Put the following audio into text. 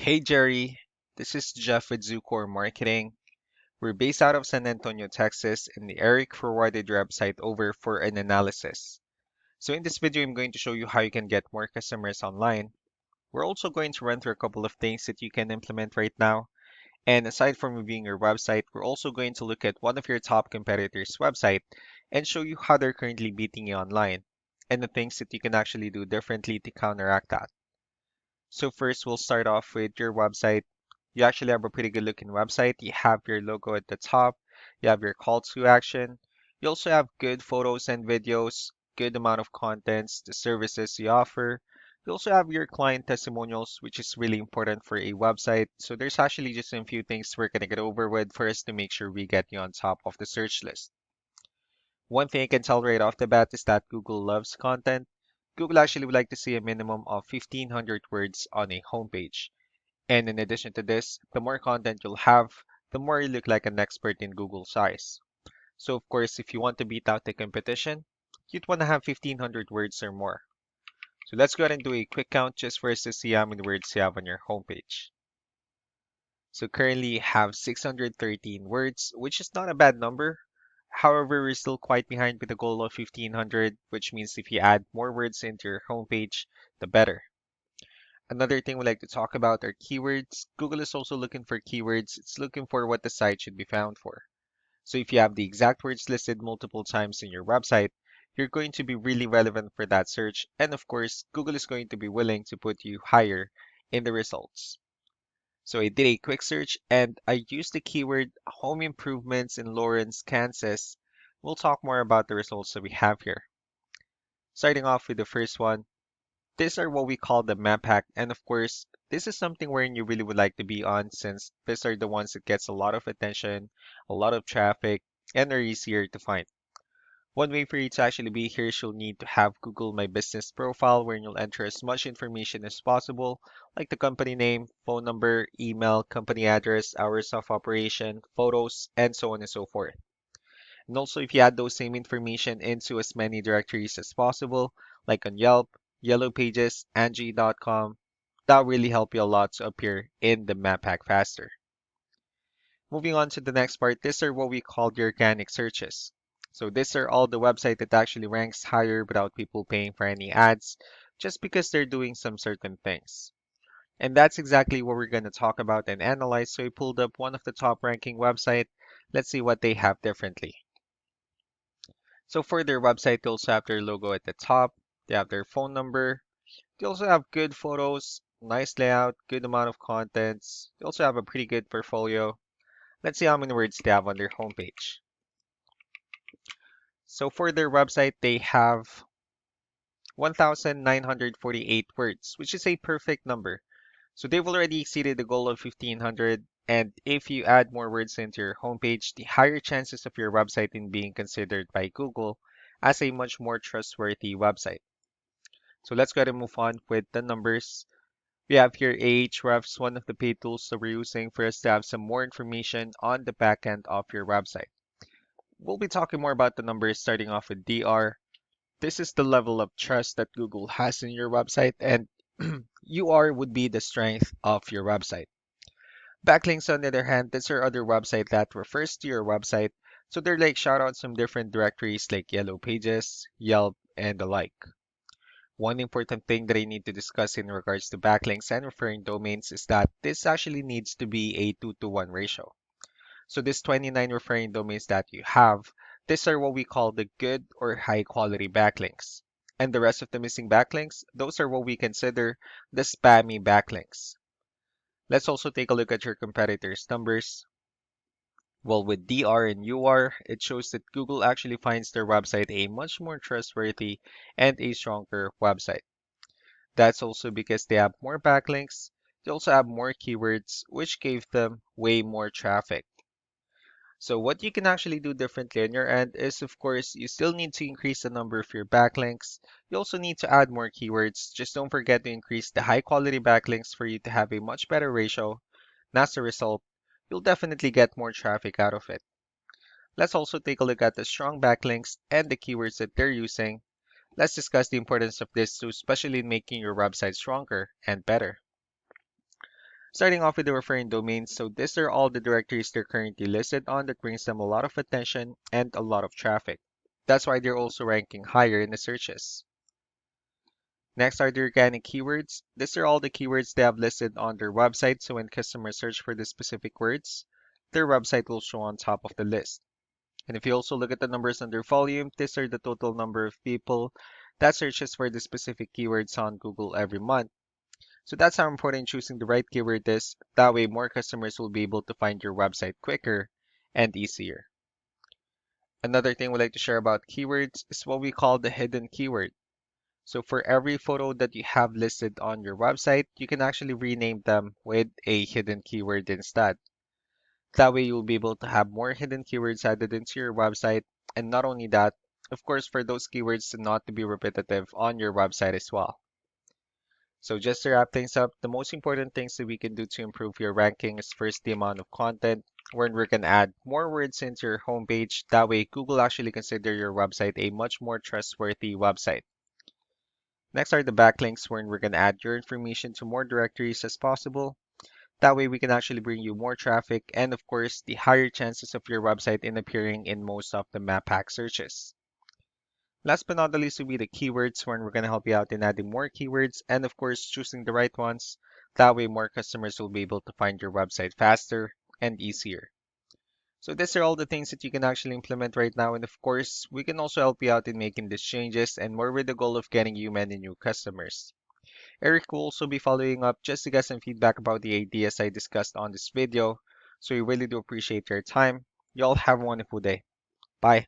Hey Jerry, this is Jeff with Zucore Marketing. We're based out of San Antonio, Texas, and Eric forwarded your website over for an analysis. So in this video, I'm going to show you how you can get more customers online. We're also going to run through a couple of things that you can implement right now. And aside from reviewing your website, we're also going to look at one of your top competitors' website and show you how they're currently beating you online and the things that you can actually do differently to counteract that. So first, we'll start off with your website. You actually have a pretty good looking website. You have your logo at the top. You have your call to action. You also have good photos and videos, good amount of contents, the services you offer. You also have your client testimonials, which is really important for a website. So there's actually just a few things we're going to get over with first to make sure we get you on top of the search list. One thing I can tell right off the bat is that Google loves content. Google actually would like to see a minimum of 1,500 words on a homepage. And in addition to this, the more content you'll have, the more you look like an expert in Google's eyes. So of course, if you want to beat out the competition, you'd want to have 1,500 words or more. So let's go ahead and do a quick count just for us to see how many words you have on your homepage. So currently you have 613 words, which is not a bad number. However, we're still quite behind with the goal of 1,500, which means if you add more words into your homepage, the better. Another thing we like to talk about are keywords. Google is also looking for keywords. It's looking for what the site should be found for. So if you have the exact words listed multiple times in your website, you're going to be really relevant for that search. And of course, Google is going to be willing to put you higher in the results. So I did a quick search and I used the keyword home improvements in Lawrence, Kansas. We'll talk more about the results that we have here. Starting off with the first one, these are what we call the map hack. And of course, this is something wherein you really would like to be on since these are the ones that gets a lot of attention, a lot of traffic, and are easier to find. One way for you to actually be here is you'll need to have Google My Business profile where you'll enter as much information as possible, like the company name, phone number, email, company address, hours of operation, photos, and so on and so forth. And also, if you add those same information into as many directories as possible, like on Yelp, Yellow Pages, Angie.com, that'll really help you a lot to appear in the map pack faster. Moving on to the next part, these are what we call the organic searches. So these are all the website that actually ranks higher without people paying for any ads, just because they're doing some certain things. And that's exactly what we're going to talk about and analyze. So we pulled up one of the top ranking website. Let's see what they have differently. So for their website, they also have their logo at the top. They have their phone number. They also have good photos, nice layout, good amount of contents. They also have a pretty good portfolio. Let's see how many words they have on their homepage. So for their website, they have 1,948 words, which is a perfect number. So they've already exceeded the goal of 1,500. And if you add more words into your homepage, the higher chances of your website in being considered by Google as a much more trustworthy website. So let's go ahead and move on with the numbers. We have here Ahrefs, one of the paid tools that we're using for us to have some more information on the backend of your website. We'll be talking more about the numbers starting off with DR. This is the level of trust that Google has in your website, and UR would be the strength of your website. Backlinks, on the other hand, these are other website that refers to your website, so they're like shoutouts from different directories like Yellow Pages, Yelp, and the like. One important thing that I need to discuss in regards to backlinks and referring domains is that this actually needs to be a 2-to-1 ratio. So these 29 referring domains that you have, these are what we call the good or high quality backlinks. And the rest of the missing backlinks, those are what we consider the spammy backlinks. Let's also take a look at your competitors' numbers. Well, with DR and UR, it shows that Google actually finds their website a much more trustworthy and a stronger website. That's also because they have more backlinks. They also have more keywords, which gave them way more traffic. So what you can actually do differently on your end is, of course, you still need to increase the number of your backlinks. You also need to add more keywords. Just don't forget to increase the high quality backlinks for you to have a much better ratio. And as a result, you'll definitely get more traffic out of it. Let's also take a look at the strong backlinks and the keywords that they're using. Let's discuss the importance of this too, especially in making your website stronger and better. Starting off with the referring domains, so these are all the directories they're currently listed on that brings them a lot of attention and a lot of traffic. That's why they're also ranking higher in the searches. Next are the organic keywords. These are all the keywords they have listed on their website, so when customers search for the specific words, their website will show on top of the list. And if you also look at the numbers under volume, these are the total number of people that searches for the specific keywords on Google every month. So that's how important choosing the right keyword is. That way, more customers will be able to find your website quicker and easier. Another thing we like to share about keywords is what we call the hidden keyword. So for every photo that you have listed on your website, you can actually rename them with a hidden keyword instead. That way, you'll be able to have more hidden keywords added into your website. And not only that, of course, for those keywords not to be repetitive on your website as well. So just to wrap things up, the most important things that we can do to improve your ranking is first the amount of content, where we can add more words into your homepage. That way, Google actually consider your website a much more trustworthy website. Next are the backlinks, where we're going to add your information to more directories as possible. That way, we can actually bring you more traffic and, of course, the higher chances of your website in appearing in most of the map hack searches. Last but not the least will be the keywords, where we're going to help you out in adding more keywords and, of course, choosing the right ones. That way, more customers will be able to find your website faster and easier. So these are all the things that you can actually implement right now. And of course, we can also help you out in making these changes and more with the goal of getting you many new customers. Eric will also be following up just to get some feedback about the ideas I discussed on this video. So we really do appreciate your time. You all have a wonderful day. Bye.